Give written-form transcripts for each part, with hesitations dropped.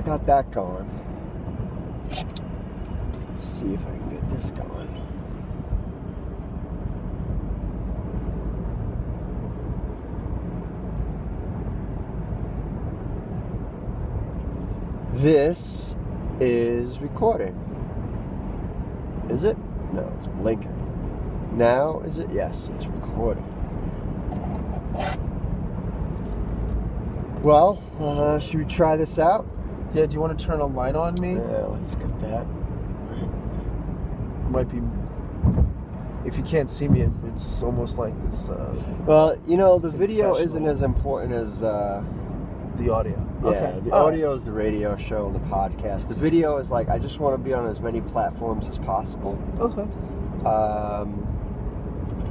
got that going. Let's see if I can get this going. This is recording. Is it? No, it's blinking. Now, is it? Yes, it's recording. Well, should we try this out? Yeah, do you want to turn a light on me? Yeah, let's get that. Might be... If you can't see me, it's almost like this... well, you know, the video isn't as important as... the audio. Yeah, Okay. The audio is the radio show and the podcast. The video is like, I just want to be on as many platforms as possible. Okay.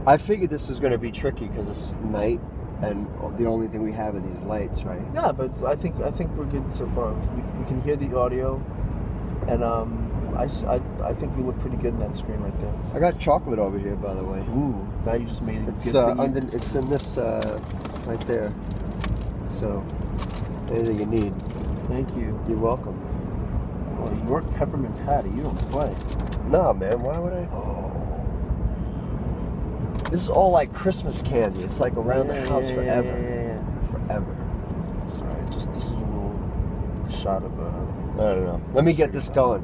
I figured this was going to be tricky because it's night and the only thing we have are these lights, right? Yeah, but I think we're good so far. We can hear the audio, and I think we look pretty good in that screen right there. I got chocolate over here, by the way. Ooh, now you just made it. It's it's in this right there. So anything you need. Thank you. You're welcome. Oh, York peppermint patty. You don't play. No, man. Why would I? Oh. This is all like Christmas candy. It's like around the house forever. Yeah. Forever. All right, this is a little shot of I don't know. Let me get this going.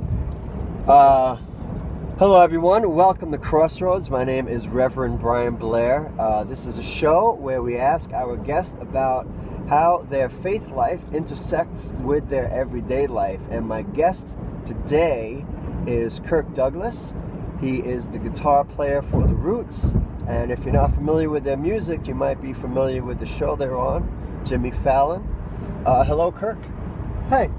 Hello, everyone. Welcome to Crossroads. My name is Reverend Brian Blair. This is a show where we ask our guests about how their faith life intersects with their everyday life. And my guest today is Kirk Douglas. He is the guitar player for The Roots. And if you're not familiar with their music, you might be familiar with the show they're on, Jimmy Fallon. Hello, Kirk. Hey.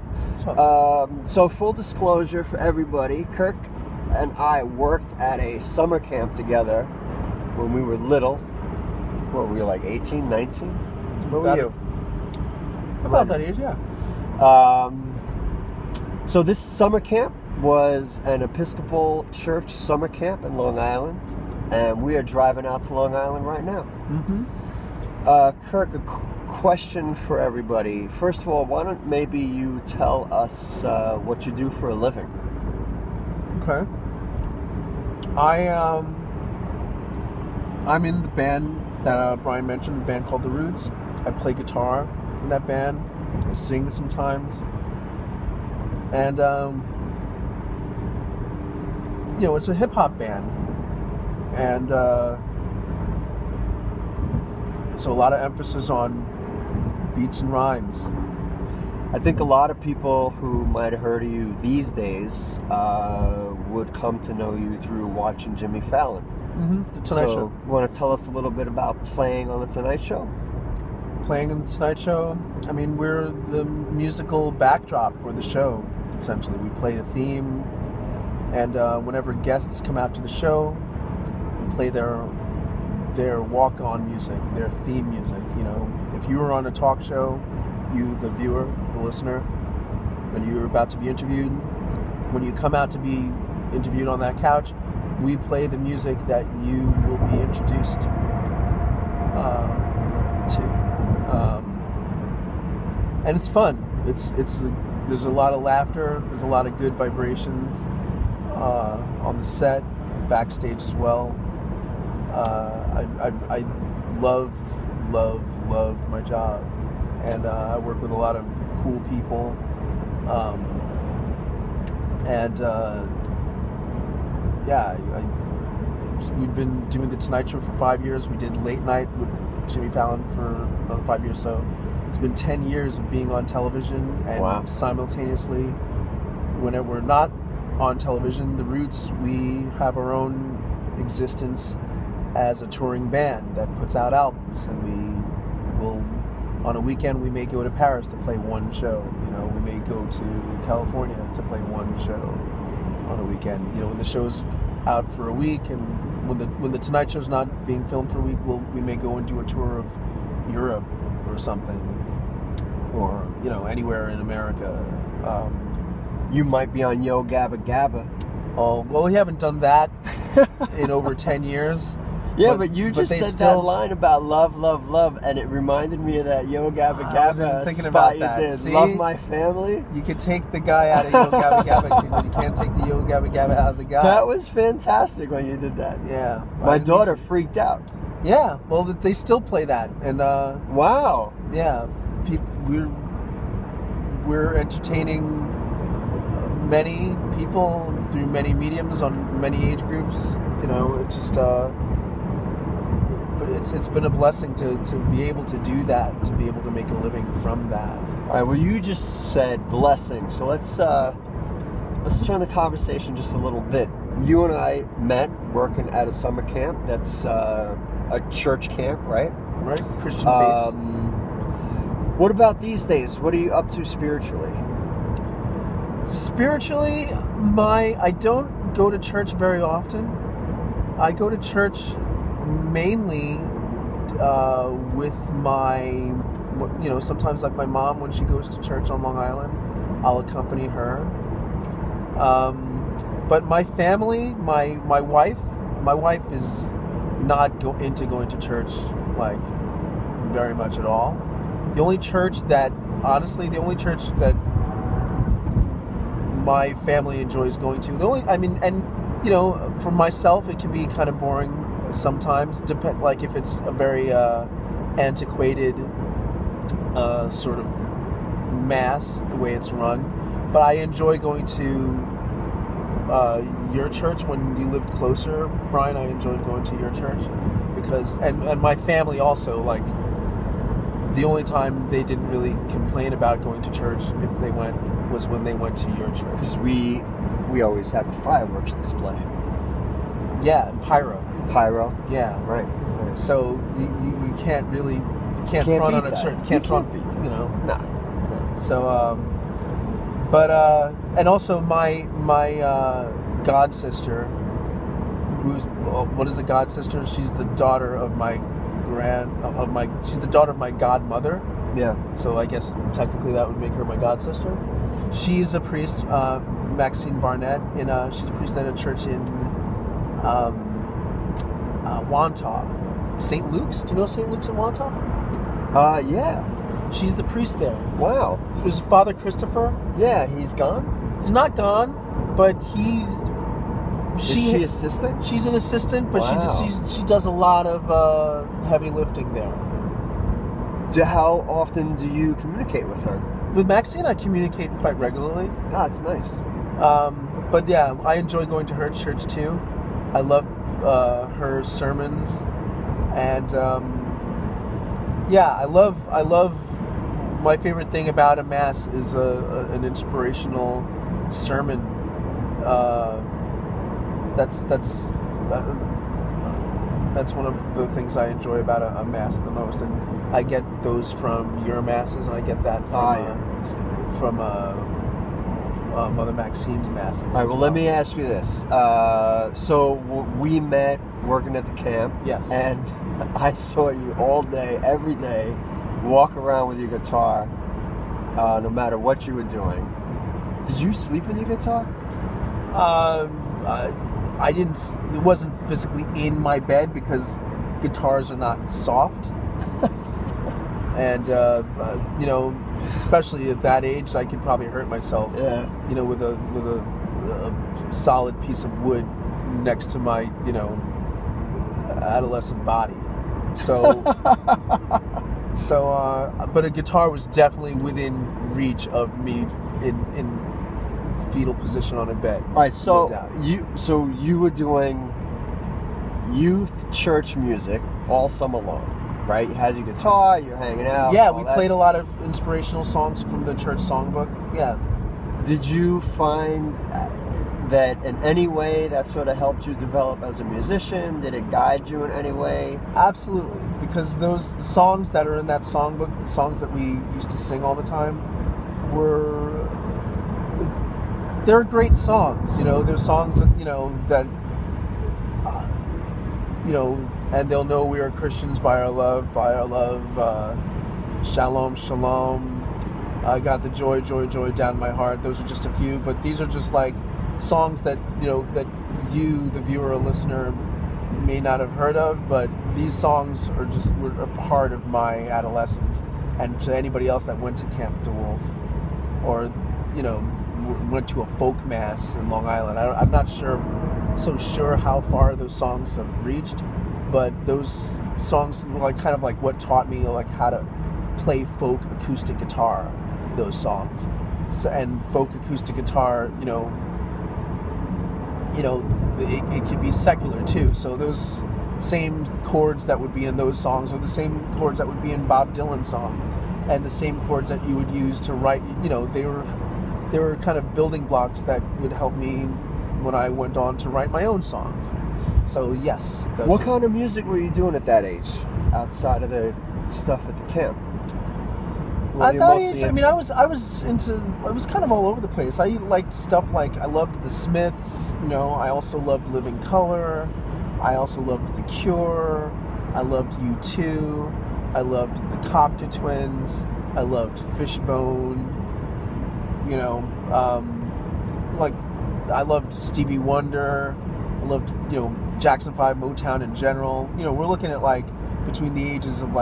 So full disclosure for everybody, Kirk and I worked at a summer camp together when we were little. What, were we like 18, 19? What were you? About that age, yeah. So this summer camp was an Episcopal church summer camp in Long Island, and we are driving out to Long Island right now. Mm-hmm. Kirk, a question for everybody. First of all, why don't maybe you tell us what you do for a living? Okay. I'm in the band that Brian mentioned, a band called The Roots. I play guitar in that band. I sing sometimes. And, you know, it's a hip-hop band. And so a lot of emphasis on beats and rhymes. I think a lot of people who might have heard of you these days would come to know you through watching Jimmy Fallon. Mm-hmm. The Tonight Show. You want to tell us a little bit about playing on The Tonight Show? Playing on The Tonight Show? I mean, we're the musical backdrop for the show, essentially. We play a theme, and whenever guests come out to the show, we play their walk-on music, their theme music. You know, if you were on a talk show, you, the viewer, the listener, and you were about to be interviewed, when you come out to be interviewed on that couch, we play the music that you will be introduced to, and it's fun. There's a lot of laughter. There's a lot of good vibrations on the set, backstage as well. I love my job, and I work with a lot of cool people, we've been doing the Tonight Show for 5 years. We did Late Night with Jimmy Fallon for another 5 years, so it's been 10 years of being on television, and wow. Simultaneously, whenever we're not on television, The Roots, we have our own existence as a touring band that puts out albums, and we will, on a weekend, we may go to Paris to play one show. You know, we may go to California to play one show on a weekend. You know, when the show's out for a week, and when the Tonight Show's not being filmed for a week, we may go and do a tour of Europe or something, or, you know, anywhere in America. You might be on Yo Gabba Gabba. Oh, well, we haven't done that in over 10 years. Yeah, but you just said that line about love, love, love, and it reminded me of that Yo Gabba Gabba spot you did. See? Love my family. You can take the guy out of Yo Gabba Gabba, but you can't take the Yo Gabba Gabba out of the guy. That was fantastic when you did that. Yeah. My daughter freaked out. Yeah, well, they still play that, and wow. Yeah, we're entertaining many people through many mediums on many age groups. You know, it's just but it's been a blessing to be able to do that, to be able to make a living from that. All right. Well, you just said blessing, so let's turn the conversation just a little bit. You and I met working at a summer camp. That's a church camp, right? Right, Christian based. What about these days? What are you up to spiritually? Spiritually, I don't go to church very often. I go to church mainly with my, sometimes like my mom when she goes to church on Long Island, I'll accompany her. But my family, my wife is not into going to church like very much at all. The only church that my family enjoys going to, for myself it can be kind of boring sometimes, like if it's a very antiquated sort of mass, the way it's run. But I enjoy going to your church when you lived closer, Brian. I enjoyed going to your church because, and my family also, like, the only time they didn't really complain about going to church if they went was when they went to your church. Because we always have a fireworks display. Yeah, and pyro. Pyro. Yeah. Right. So you can't front on a church. You can't front, Nah. So, and also my god sister, what is a god sister? She's the daughter of she's the daughter of my godmother. Yeah. So I guess technically that would make her my god sister. She's a priest, Maxine Barnett, she's a priest at a church in Wantagh, St. Luke's. Do you know St. Luke's in Wantagh? Yeah. She's the priest there. Wow. There's Father Christopher. Yeah, he's gone? He's not gone, but Is she assistant? She's an assistant, but wow. she does a lot of heavy lifting there. How often do you communicate with her? With Maxine, I communicate quite regularly. Ah, it's nice. But yeah, I enjoy going to her church too. I love her sermons, and I love. My favorite thing about a mass is an inspirational sermon. That's one of the things I enjoy about a mass the most, and I get those from your masses, and I get that from Mother Maxine's masses. All right. Well, let me ask you this. So we met working at the camp. Yes. And I saw you all day, every day, walk around with your guitar, no matter what you were doing. Did you sleep with your guitar? I didn't. It wasn't physically in my bed because guitars are not soft, and especially at that age, I could probably hurt myself. Yeah. With a solid piece of wood next to my adolescent body. So. But a guitar was definitely within reach of me in fetal position on a bed. All right, so you were doing youth church music all summer long, right? You had your guitar, you're hanging out. Yeah, we played a lot of inspirational songs from the church songbook. Yeah. Did you find that in any way that sort of helped you develop as a musician? Did it guide you in any way? Absolutely, because those songs that are in that songbook, the songs that we used to sing all the time, they're great songs. They're songs that and they'll know we are Christians by our love, shalom, shalom. I got the joy, joy, joy down in my heart. Those are just a few, but these are just like songs that that you, the viewer or listener, may not have heard of, but these songs were a part of my adolescence. And to anybody else that went to Camp DeWolf, or went to a folk mass in Long Island, I'm not so sure how far those songs have reached, but those songs were kind of what taught me how to play folk acoustic guitar. Those songs, and folk acoustic guitar, it could be secular too. So those same chords that would be in those songs are the same chords that would be in Bob Dylan songs, and the same chords that you would use to write. They were kind of building blocks that would help me when I went on to write my own songs. So yes. What kind of music were you doing at that age, outside of the stuff at the camp? At that age, I was kind of all over the place. I liked stuff I loved the Smiths, I also loved Living Colour, I also loved The Cure, I loved U2, I loved the Cocteau Twins, I loved Fishbone, I loved Stevie Wonder, I loved, Jackson 5, Motown in general. We're looking at between the ages of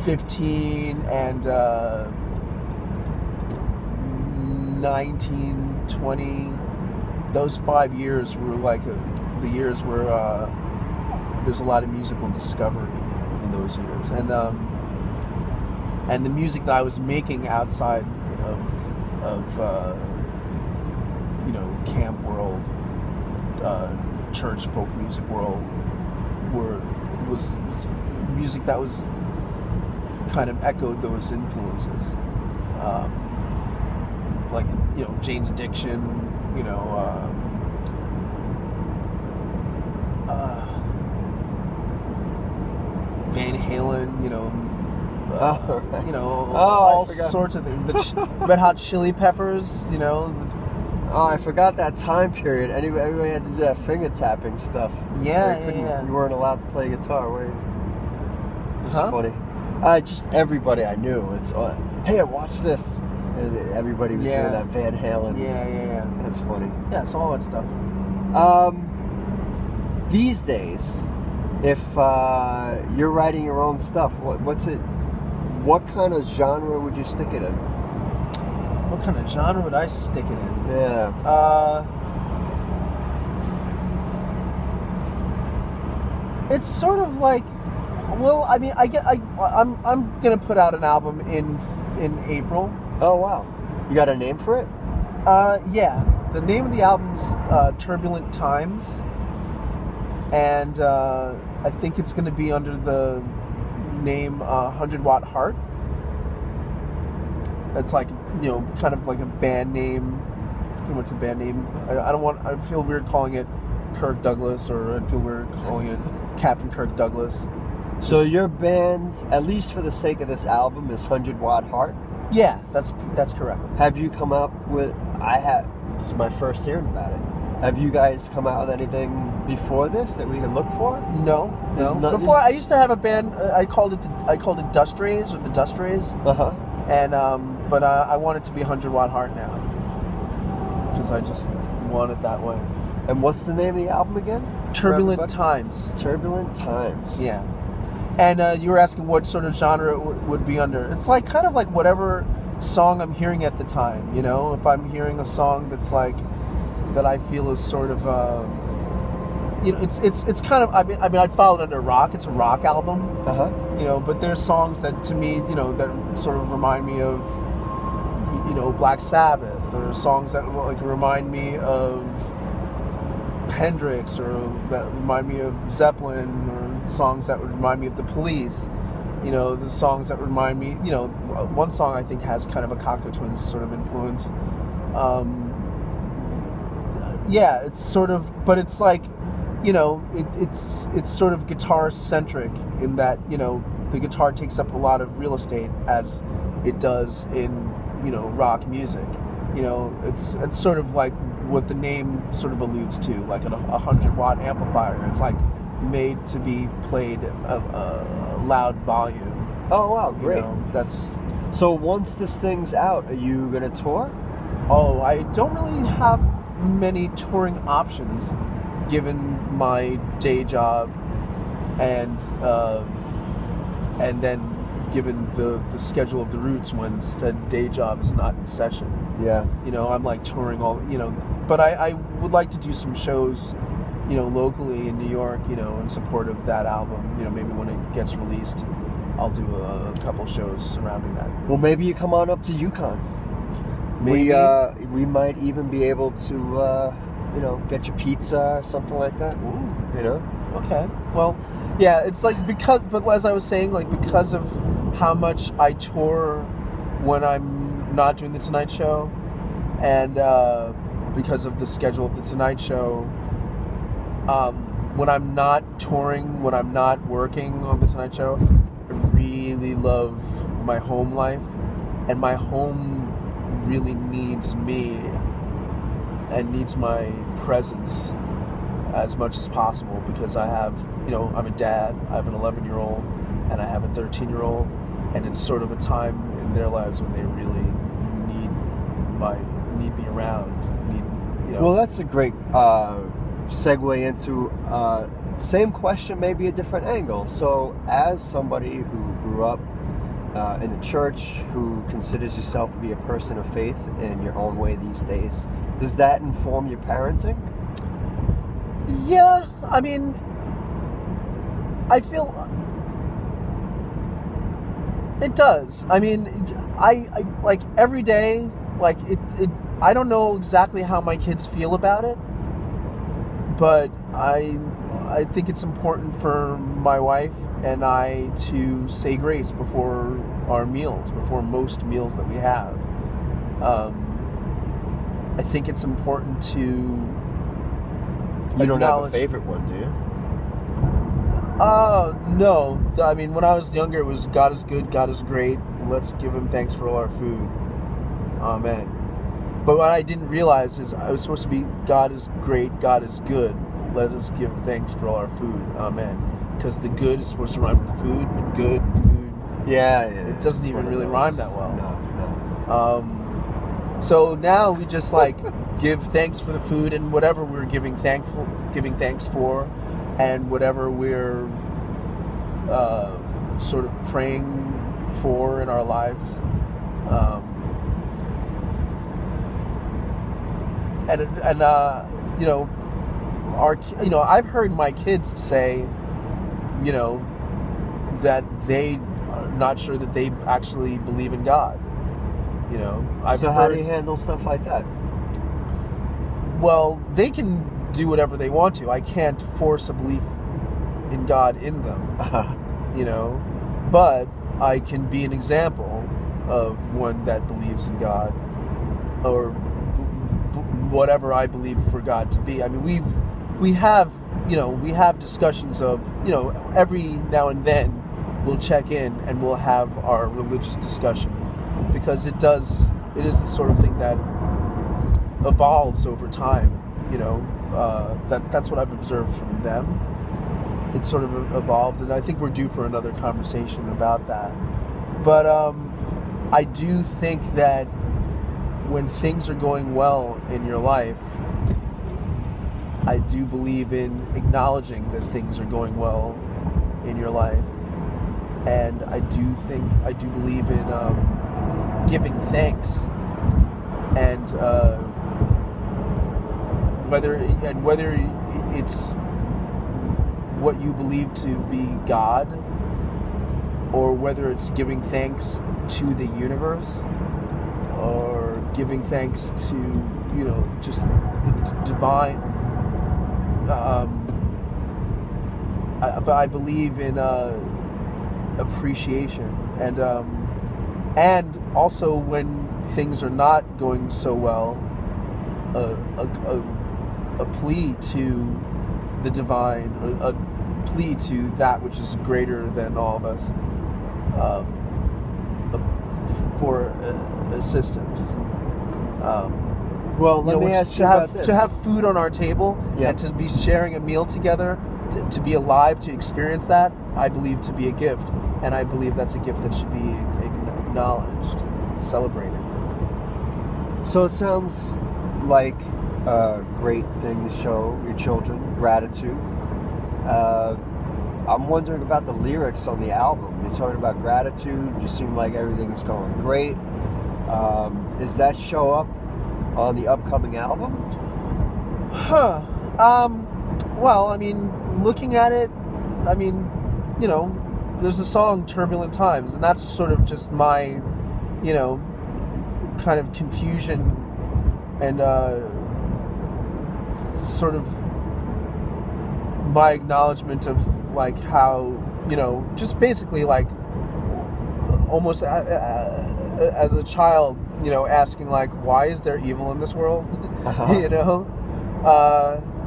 15 and 19, 20. Those 5 years were the years where there's a lot of musical discovery in those years, and the music that I was making outside of camp world, church folk music world, was music that was kind of echoed those influences, Jane's Addiction, Van Halen, all sorts of things. The Red Hot Chili Peppers, Oh, I forgot that time period. Everybody had to do that finger tapping stuff. Yeah. You weren't allowed to play guitar, were you? It's funny. Just everybody I knew. It's hey, watch this. And everybody was doing that Van Halen. Yeah. That's funny. Yeah, so all that stuff. These days, if you're writing your own stuff, what kind of genre would you stick it in? What kind of genre would I stick it in? Yeah. It's sort of I'm gonna put out an album in April. Oh wow! You got a name for it? Yeah. The name of the album's Turbulent Times, and I think it's gonna be under the name 100 Watt Heart. It's kind of like a band name. It's pretty much the band name. I feel weird calling it Kirk Douglas, or I feel weird calling it Captain Kirk Douglas. So your band, at least for the sake of this album, is 100 Watt Heart? Yeah, that's correct. Have you come up with... This is my first hearing about it. Have you guys come out with anything before this that we can look for? No. Before, I used to have a band, I called it Dust Rays, or the Dust Rays. Uh-huh. And, but I want it to be 100 Watt Heart now. Because I just want it that way. And what's the name of the album again? Turbulent Times. Turbulent Times. Yeah. And you were asking what sort of genre it would be under. It's kind of whatever song I'm hearing at the time, If I'm hearing a song that's that I feel is sort of, it's kind of, I'd file it under rock. It's a rock album. Uh-huh. But there's songs that to me, that sort of remind me of, Black Sabbath, or songs that remind me of Hendrix, or that remind me of Zeppelin, or songs that would remind me of the Police. The songs that remind me, one song I think has kind of a Cocteau Twins sort of influence. Yeah, it's sort of, but it's it's sort of guitar centric in that, the guitar takes up a lot of real estate, as it does in, rock music. It's sort of what the name sort of alludes to, like a 100 watt amplifier. It's made to be played at a loud volume. Oh wow, great. That's so. Once this thing's out, are you gonna tour? Oh, I don't really have many touring options, given my day job and then given the schedule of the Roots when said day job is not in session. Yeah. You know, I'm like touring all, you know, but I would like to do some shows, you know, locally in New York, you know, in support of that album. You know, maybe when it gets released, I'll do a couple shows surrounding that. Well, maybe you come on up to Yukon. Maybe. We might even be able to, you know, get you pizza or something like that. Ooh. You know? Okay. Well, yeah, it's like but as I was saying, like because of how much I tour when I'm not doing the Tonight Show, and because of the schedule of the Tonight Show, when I'm not touring, when I'm not working on the Tonight Show, I really love my home life, and my home really needs me and needs my presence as much as possible, because I have, you know, I'm a dad, I have an 11-year-old, and I have a 13-year-old, and it's sort of a time in their lives when they really need me around, you know. Well, that's a great segue into same question, maybe a different angle. So as somebody who grew up in the church, who considers yourself to be a person of faith in your own way these days, does that inform your parenting? Yeah, I mean, I feel it does. I mean, I like every day, like it I don't know exactly how my kids feel about it, but I think it's important for my wife and I to say grace before our meals, before most meals that we have. I think it's important to. You don't have a favorite one, do you? No. I mean, when I was younger, it was God is good, God is great. Let's give Him thanks for all our food. Amen. But what I didn't realize is I was supposed to be God is great, God is good. Let us give thanks for all our food. Amen. Because the good is supposed to rhyme with food, but good and food. Yeah. It doesn't even really rhyme that well. No. So now we just like give thanks for the food and whatever we're giving thanks for, and whatever we're sort of praying for in our lives. You know, I've heard my kids say, you know, that they are not sure that they actually believe in God. You know, how do you handle stuff like that? Well, they can do whatever they want to. I can't force a belief in God in them, you know, but I can be an example of one that believes in God, or whatever I believe for God to be. I mean, we have discussions of, you know, every now and then we'll check in and we'll have our religious discussion, because it is the sort of thing that evolves over time, you know. That's what I've observed from them. It's sort of evolved, and I think we're due for another conversation about that. But I do think that when things are going well in your life, I do believe in acknowledging that things are going well in your life, and I do believe in giving thanks, and whether it's what you believe to be God, or whether it's giving thanks to the universe, or giving thanks to, you know, just the divine. But I believe in appreciation, and also when things are not going so well, a plea to the divine, or a plea to that which is greater than all of us, for assistance. Well, let me ask you about this. To have food on our table, yeah, and to be sharing a meal together, to be alive, to experience that, I believe to be a gift. And I believe that's a gift that should be acknowledged and celebrated. So it sounds like great thing to show your children, gratitude. I'm wondering about the lyrics on the album. You're talking about gratitude. You seem like everything's going great. Does that show up on the upcoming album? Well, I mean, looking at it, I mean, you know, there's a song, Turbulent Times, and that's sort of just my, you know, kind of confusion and sort of my acknowledgement of, like, how, you know, just basically, like, almost as a child, you know, asking, like, why is there evil in this world? You know?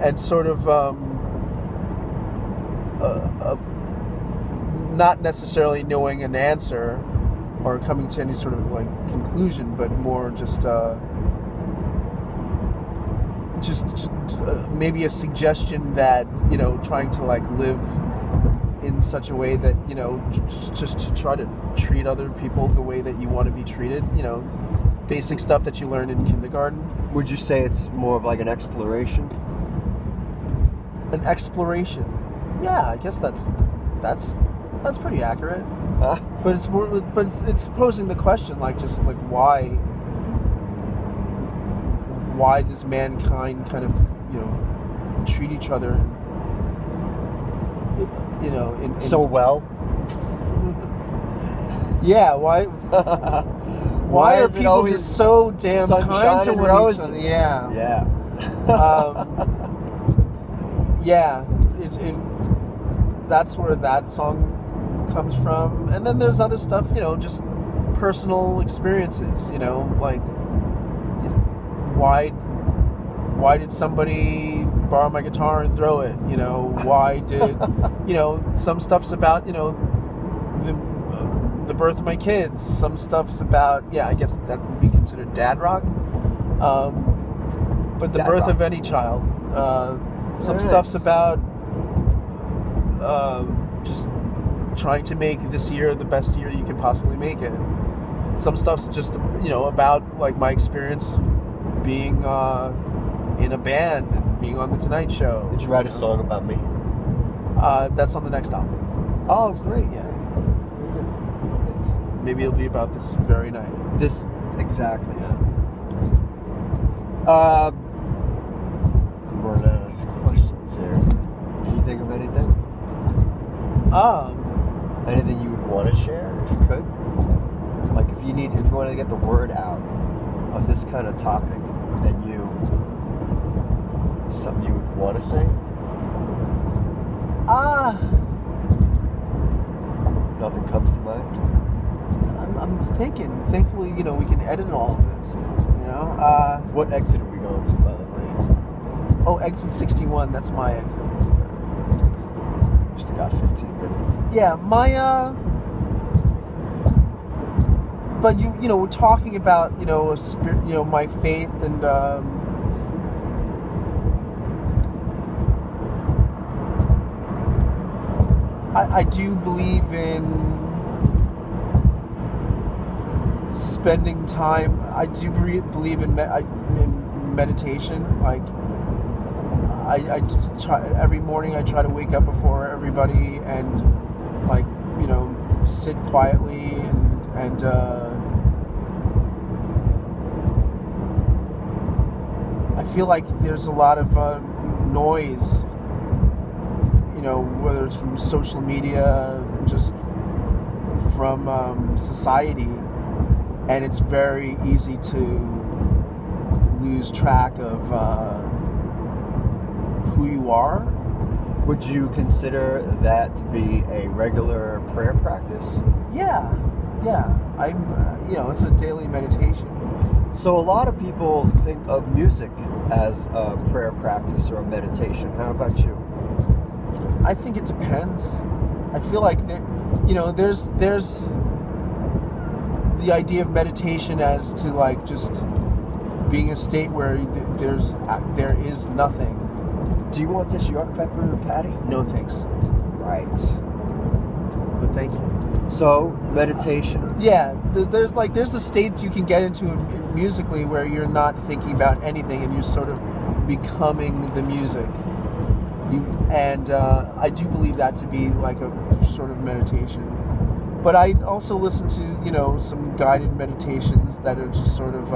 And sort of not necessarily knowing an answer or coming to any sort of, like, conclusion, but more just maybe a suggestion that, you know, trying to, like, live in such a way that, you know, just to try to treat other people the way that you want to be treated, you know, basic stuff that you learn in kindergarten. Would you say it's more of like an exploration? An exploration? Yeah, I guess that's pretty accurate. Huh? But it's more, but it's posing the question, like, just like why does mankind kind of, you know, treat each other, you know, in so well? Yeah, why are people just so damn kind to one another? Yeah. Yeah. Yeah. That's where that song comes from. And then there's other stuff, you know, just personal experiences, you know, like, you know, why did somebody borrow my guitar and throw it? You know, why did, you know, some stuff's about, you know, the birth of my kids. Some stuff's about, yeah, I guess that would be considered dad rock. But the birth of any child. Some stuff's about just trying to make this year the best year you can possibly make it. Some stuff's just, you know, about, like, my experience being in a band and being on the Tonight Show. Did you write a song about me? That's on the next album. Oh, it's great. Yeah. Thanks. Maybe it'll be about this very night. This, exactly. Yeah. I'm running out of questions here. Did you think of anything? Anything you would want to share, if you could? Like, if you wanted to get the word out on this kind of topic, and something you would want to say? Nothing comes to mind? I'm thinking. Thankfully, you know, we can edit all of this. You know. What exit are we going to, by the way? Oh, exit 61. That's my exit. Just got 15 minutes. Yeah, but you know, we're talking about, you know, a spirit, you know, my faith, and I do believe in spending time. I do believe in meditation. Like, I try every morning. I try to wake up before everybody and, like, you know, sit quietly and I feel like there's a lot of noise, you know, whether it's from social media, just from society, and it's very easy to lose track of who you are. Would you consider that to be a regular prayer practice? Yeah. I'm, you know, it's a daily meditation. So a lot of people think of music as a prayer practice or a meditation. How about you? I think it depends. I feel like you know, there's the idea of meditation as to, like, just being a state where there is nothing. Do you want this York pepper patty? No thanks. Right. But thank you. So, meditation. Yeah, there's a state you can get into musically where you're not thinking about anything and you're sort of becoming the music. I do believe that to be like a sort of meditation. But I also listen to, you know, some guided meditations that are just sort of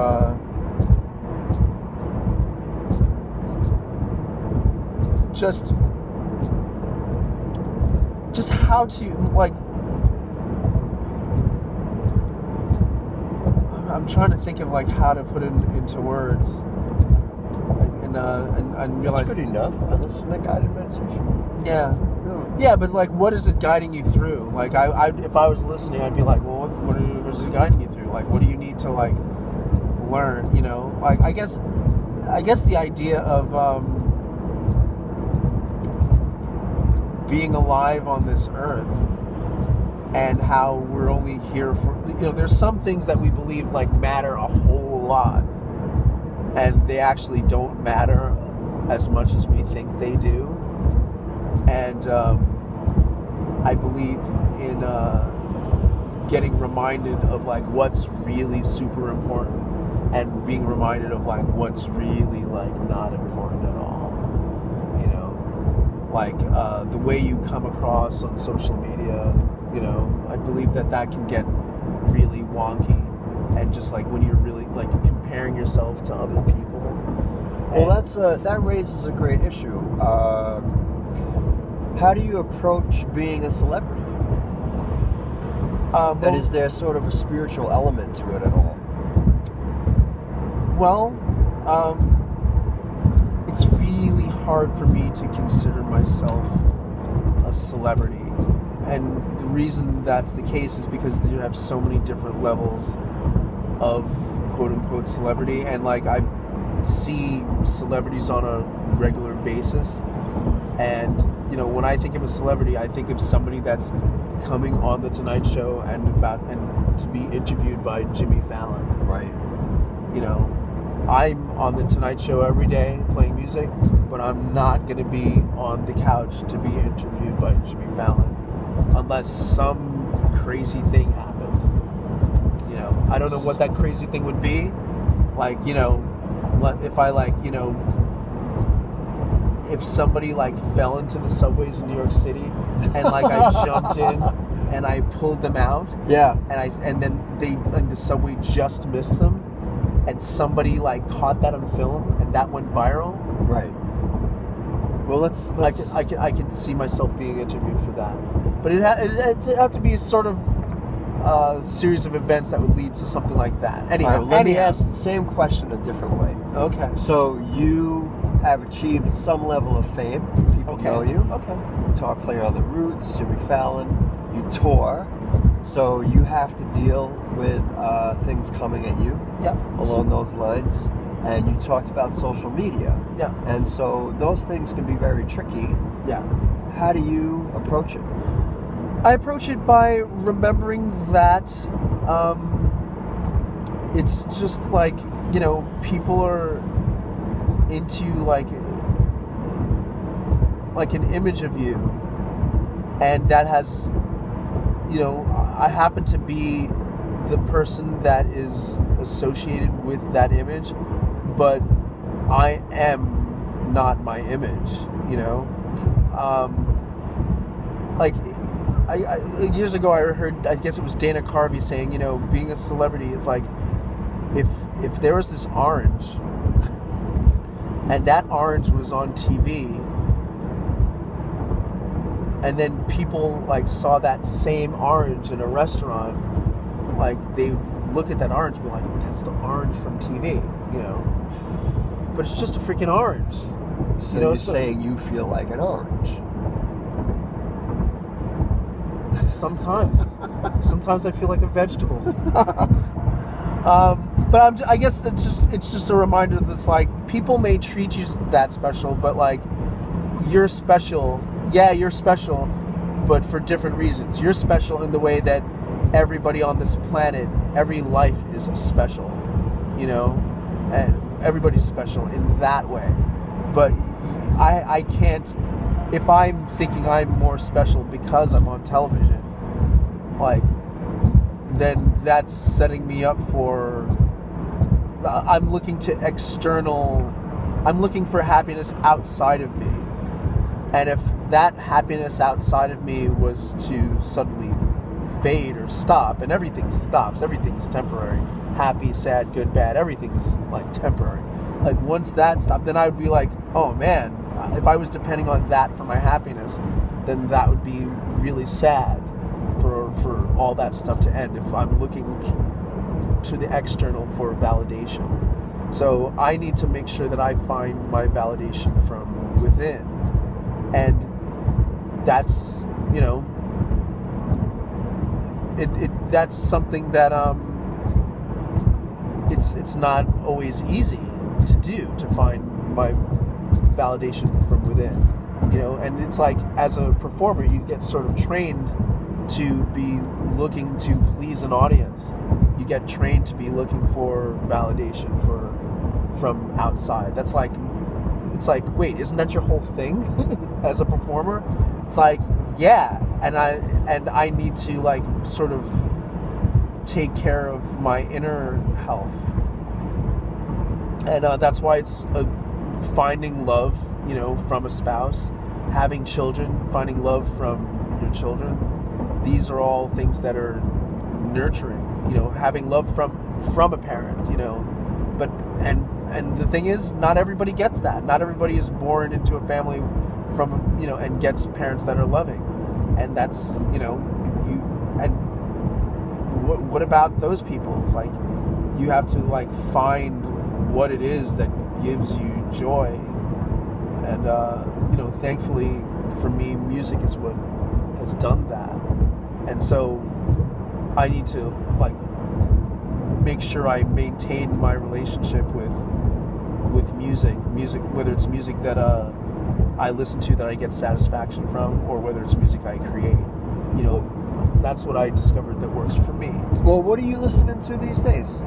just how to, like, I'm trying to think of like how to put it into words, and realize that's good enough. I listen to guided meditation. Yeah, but like, what is it guiding you through? Like, I if I was listening, I'd be like, well, what is it guiding you through? Like, what do you need to like learn? You know, like I guess the idea of being alive on this earth, and how we're only here for, you know, there's some things that we believe like matter a whole lot, and they actually don't matter as much as we think they do. And I believe in getting reminded of like what's really super important, and being reminded of like what's really like not important at all. You know, like the way you come across on social media. You know, I believe that can get really wonky, and just like when you're really like comparing yourself to other people. Well, that raises a great issue. How do you approach being a celebrity? And is there sort of a spiritual element to it at all? Well, it's really hard for me to consider myself a celebrity. And the reason that's the case is because you have so many different levels of quote-unquote celebrity. And like, I see celebrities on a regular basis. And, you know, when I think of a celebrity, I think of somebody that's coming on The Tonight Show and to be interviewed by Jimmy Fallon. Right. You know, I'm on The Tonight Show every day playing music, but I'm not going to be on the couch to be interviewed by Jimmy Fallon unless some crazy thing happened. You know, I don't know what that crazy thing would be. Like, you know, if I like, you know, if somebody like fell into the subways in New York City and like I jumped in and I pulled them out. Yeah. And then the subway just missed them, and somebody like caught that on film and that went viral. Right. Well, let's I could see myself being interviewed for that, but it'd have to be a sort of series of events that would lead to something like that. Anyhow, let me ask the same question a different way. Okay. So you have achieved some level of fame. People know you. Okay. Guitar player on the Roots, Jimmy Fallon. You tour, so you have to deal with things coming at you. Yeah. Along those lines. And you talked about social media. Yeah. And so those things can be very tricky. Yeah. How do you approach it? I approach it by remembering that it's just like, you know, people are into like an image of you, and that has, you know, I happen to be the person that is associated with that image, but I am not my image, you know. Like I years ago I heard, I guess it was Dana Carvey saying, you know, being a celebrity, it's like if there was this orange and that orange was on TV, and then people like saw that same orange in a restaurant, like they look at that orange and be like, that's the orange from TV, you know, but it's just a freaking orange. So you know, you're saying you feel like an orange? Sometimes I feel like a vegetable. But I guess it's just a reminder that it's like, people may treat you that special, but like, you're special. Yeah, you're special, but for different reasons. You're special in the way that everybody on this planet, every life is special, you know, and everybody's special in that way. But I can't, if I'm thinking I'm more special because I'm on television, like, then that's setting me up for, I'm looking to external I'm looking for happiness outside of me. And if that happiness outside of me was to suddenly fade or stop, and everything stops, everything's temporary. Happy, sad, good, bad, everything's like temporary. Like once that stopped, then I would be like, oh man, if I was depending on that for my happiness, then that would be really sad for all that stuff to end if I'm looking to the external for validation. So I need to make sure that I find my validation from within. And that's, you know, that's something that it's not always easy to do, to find my validation from within, you know. And it's like, as a performer, you get sort of trained to be looking to please an audience. You get trained to be looking for validation from outside. That's like, it's like, wait, isn't that your whole thing as a performer? It's like, yeah, and I need to like sort of take care of my inner health, and that's why it's finding love, you know, from a spouse, having children, finding love from your children. These are all things that are nurturing, you know, having love from a parent, you know. But and the thing is, not everybody gets that. Not everybody is born into a family from, you know, and gets parents that are loving. And that's, you know, what about those people? It's like, you have to like find what it is that gives you joy. And you know, thankfully for me, music is what has done that. And so I need to like make sure I maintain my relationship with music, whether it's music that I listen to that I get satisfaction from, or whether it's music I create. You know, that's what I discovered that works for me. Well, what are you listening to these days?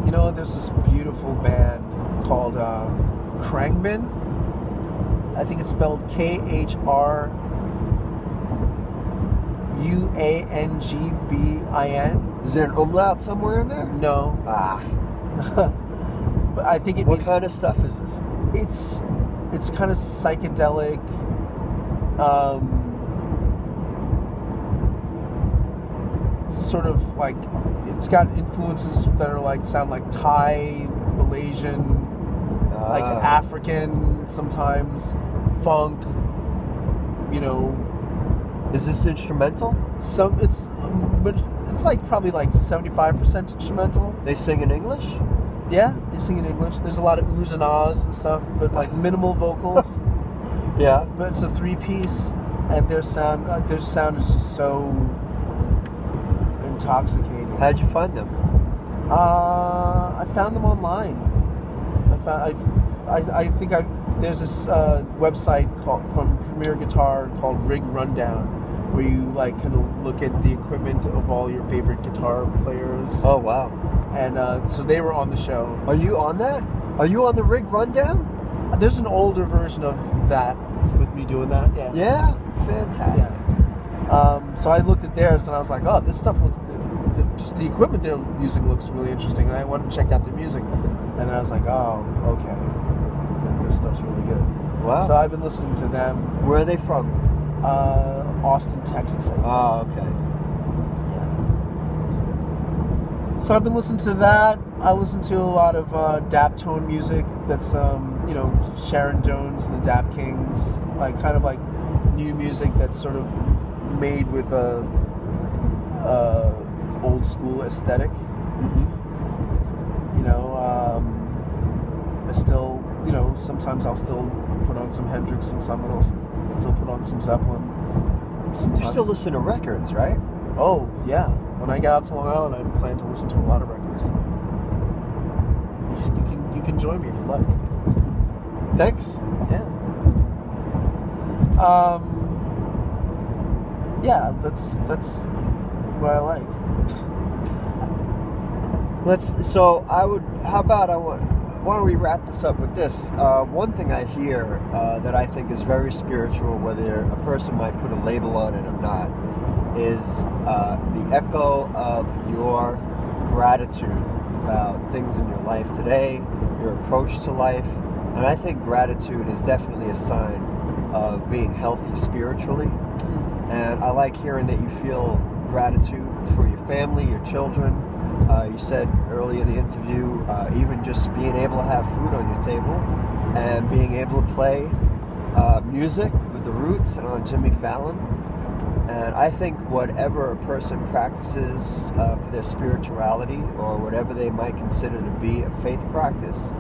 You know, there's this beautiful band called Khruangbin. I think it's spelled Khruangbin. Is there an umlaut somewhere in there? No. But I think it means... What kind of stuff is this? It's kind of psychedelic. Sort of like, it's got influences that are like, sound like Thai, Malaysian, like African sometimes, funk, you know. Is this instrumental? But it's like probably like 75% instrumental. They sing in English? Yeah, they sing in English. There's a lot of oohs and ahs and stuff, but like minimal vocals. Yeah. But it's a 3-piece, and their sound is just so intoxicating. How'd you find them? I found them online. There's this website from Premier Guitar called Rig Rundown, where you like kind of look at the equipment of all your favorite guitar players. Oh wow! And so they were on the show. Are you on that? Are you on the Rig Rundown? There's an older version of that with me doing that. Yeah. Yeah. Fantastic. Yeah. So I looked at theirs and I was like, oh, this stuff looks. Just the equipment they're using looks really interesting. And I wanted to check out their music, and then I was like, oh, okay, their stuff's really good. Wow. So I've been listening to them. Where are they from? Austin, Texas. I think. Oh, okay. Yeah. So I've been listening to that. I listen to a lot of Daptone music. That's you know, Sharon Jones and the Dap Kings, like kind of like new music that's sort of made with a old school aesthetic. Mm-hmm. You know, I still, you know, sometimes I'll still put on some Hendrix, sometimes I'll still put on some Zeppelin. Sometimes. You still listen to records, right? Oh, yeah. When I get out to Long Island, I plan to listen to a lot of records. You can join me if you'd like. Thanks. Yeah. Yeah, that's what I like. Why don't we wrap this up with this? One thing I hear that I think is very spiritual, whether a person might put a label on it or not, is the echo of your gratitude about things in your life today, your approach to life. And I think gratitude is definitely a sign of being healthy spiritually. And I like hearing that you feel gratitude for your family, your children. You said earlier in the interview, even just being able to have food on your table and being able to play music with the Roots and on Jimmy Fallon. And I think whatever a person practices for their spirituality, or whatever they might consider to be a faith practice,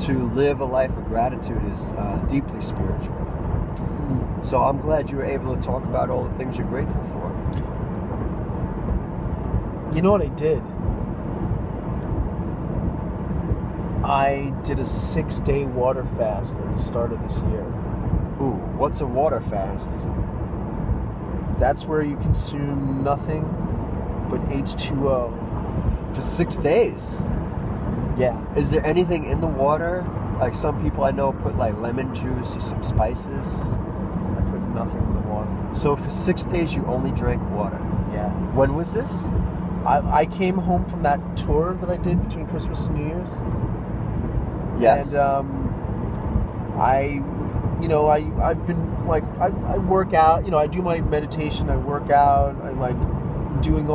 to live a life of gratitude is deeply spiritual. So I'm glad you were able to talk about all the things you're grateful for. You know what I did? I did a 6-day water fast at the start of this year. Ooh, what's a water fast? That's where you consume nothing but H2O. For 6 days? Yeah. Is there anything in the water? Like some people I know put like lemon juice or some spices. I put nothing in the water. So for 6 days you only drank water? Yeah. When was this? I came home from that tour that I did between Christmas and New Year's. Yes. And I've been like, I work out, I do my meditation, I work out, I like doing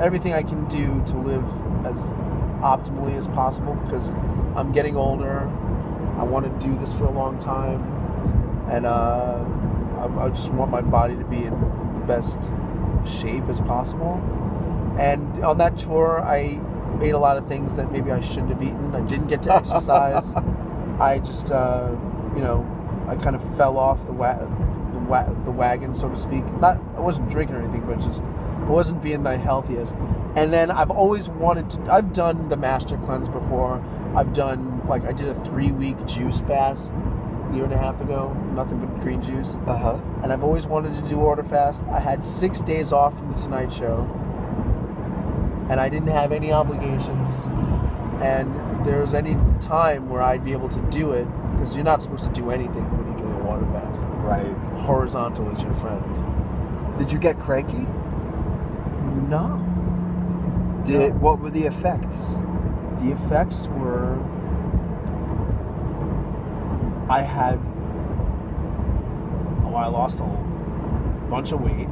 everything I can do to live as optimally as possible, because I'm getting older. I want to do this for a long time, and I just want my body to be in the best shape as possible. And on that tour, I ate a lot of things that maybe I shouldn't have eaten. I didn't get to exercise. I just, I kind of fell off the wagon, so to speak. I wasn't drinking or anything, but just I wasn't being the healthiest. And then I've always wanted to. I've done the Master Cleanse before. I've done I did a 3-week juice fast a year and a half ago, nothing but green juice. And I've always wanted to do water fast. I had 6 days off from the Tonight Show, and I didn't have any obligations. And there was any time where I'd be able to do it, because you're not supposed to do anything when you're doing a water fast. Right. Horizontal is your friend. Did you get cranky? No. What were the effects? The effects were, I lost a bunch of weight.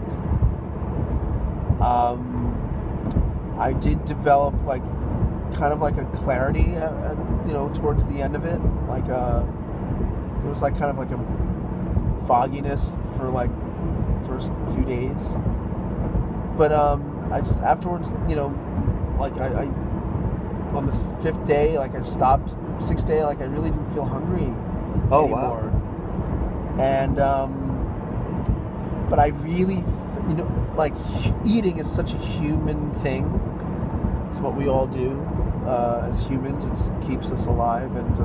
I did develop kind of a clarity, towards the end of it. There was kind of a fogginess for first few days. But I just afterwards, I on the 5th day, I stopped. 6th day, I really didn't feel hungry anymore. Wow. And but I really, eating is such a human thing. It's what we all do as humans. It keeps us alive, and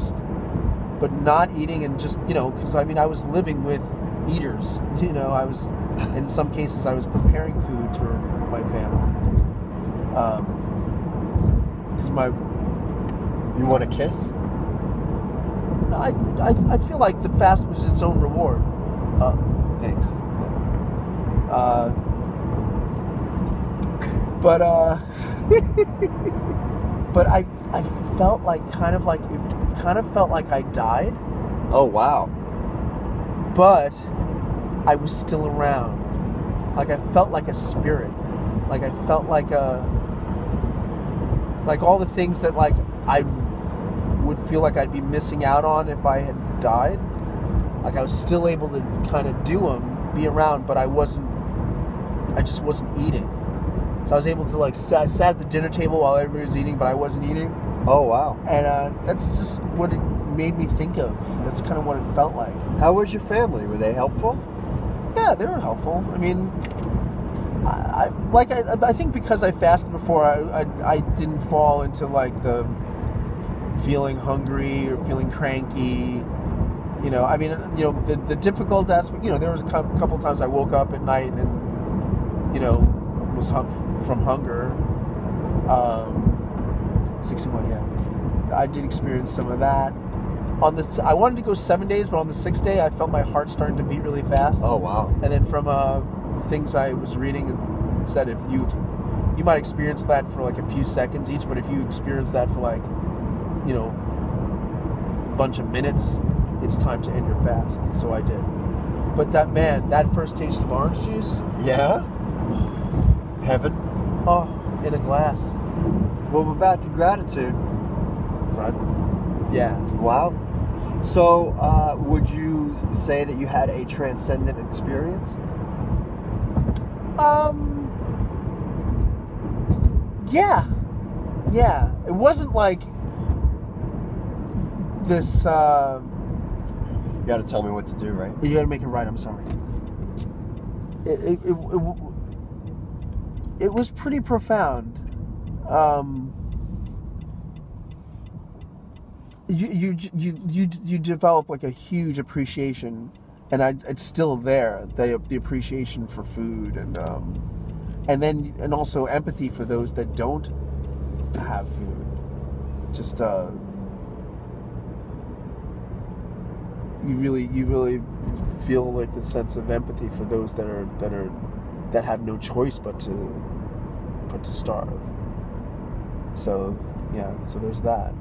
but not eating and just, because I was living with eaters. I was, in some cases, I was preparing food for my family. Because You want a kiss? I feel like the fast was its own reward. Thanks. But I felt it kind of felt like I died. Oh wow. But I was still around. I felt like a spirit. I felt like all the things that I would feel like I'd be missing out on if I had died. I was still able to kind of do them, be around, but I just wasn't eating. So I was able to I sat at the dinner table while everybody was eating, but I wasn't eating. Oh wow. And that's just what it made me think of. That's kind of what it felt like. How was your family? Were they helpful? Yeah, they were helpful. I mean, I think because I fasted before, I didn't fall into the feeling hungry or feeling cranky. The difficult aspect. There was a couple times I woke up at night and was from hunger. 61, yeah. I did experience some of that. I wanted to go 7 days, but on the 6th day, I felt my heart starting to beat really fast. Oh wow! And then from things I was reading, it said if you you might experience that for like a few seconds each, but if you experience that for like, you know, a bunch of minutes, it's time to end your fast. So I did. But that first taste of orange juice. Yeah? Heaven? Oh, in a glass. Well, we're back to gratitude. Right? Yeah. Wow. So, would you say that you had a transcendent experience? Yeah. Yeah. It wasn't like this, You gotta tell me what to do, right? You gotta make it right, I'm sorry. It was pretty profound. You develop like a huge appreciation, and it's still there. The appreciation for food, and also empathy for those that don't have food. Just you really feel like the sense of empathy for those that have no choice but to starve. So yeah, so there's that.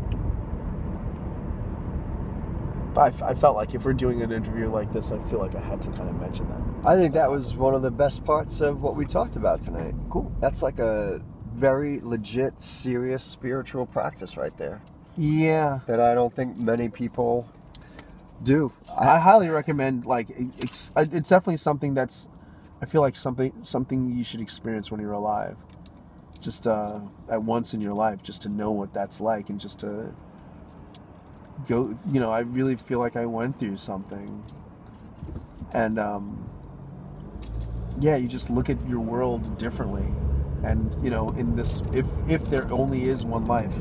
But I felt like if we're doing an interview like this, I feel like I had to kind of mention that. I think that was one of the best parts of what we talked about tonight. Cool. That's like a very legit, serious spiritual practice right there. Yeah. That I don't think many people do. I highly recommend, like, it's definitely something that's, I feel like something you should experience when you're alive. Just at once in your life, just to know what that's like, and just to go, you know, I really feel like I went through something. And yeah, you just look at your world differently. And, you know, in this, if there only is one life,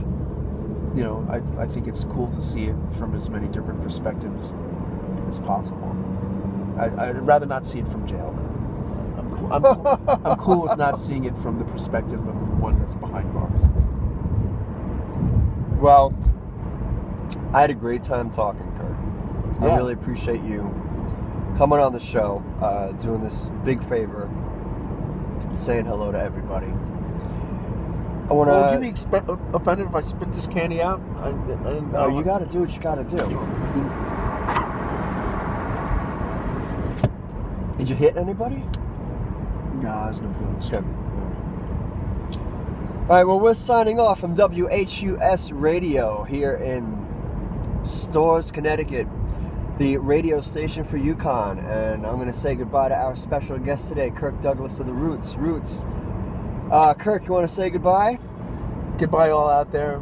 you know, I think it's cool to see it from as many different perspectives as possible. I'd rather not see it from jail, though. I'm cool with not seeing it from the perspective of the one that's behind bars. Well, I had a great time talking, Kirk. Yeah. I really appreciate you coming on the show, doing this big favor, saying hello to everybody. I want to. Would you be offended if I spit this candy out? I didn't know. No, you got to do what you got to do. Did you hit anybody? No, there's no good. Okay. All right, well, we're signing off from WHUS Radio here in Storrs, Connecticut, the radio station for Yukon. And I'm going to say goodbye to our special guest today, Kirk Douglas of the Roots. Kirk, you want to say goodbye? Goodbye, all out there.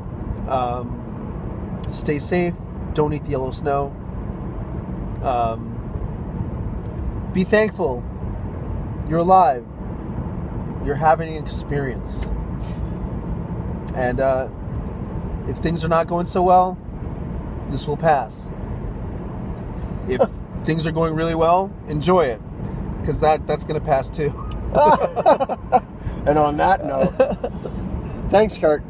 Stay safe. Don't eat the yellow snow. Be thankful. You're alive. You're having an experience. And if things are not going so well, this will pass. If things are going really well, enjoy it, because that's going to pass too. And on that note, thanks, Kirk.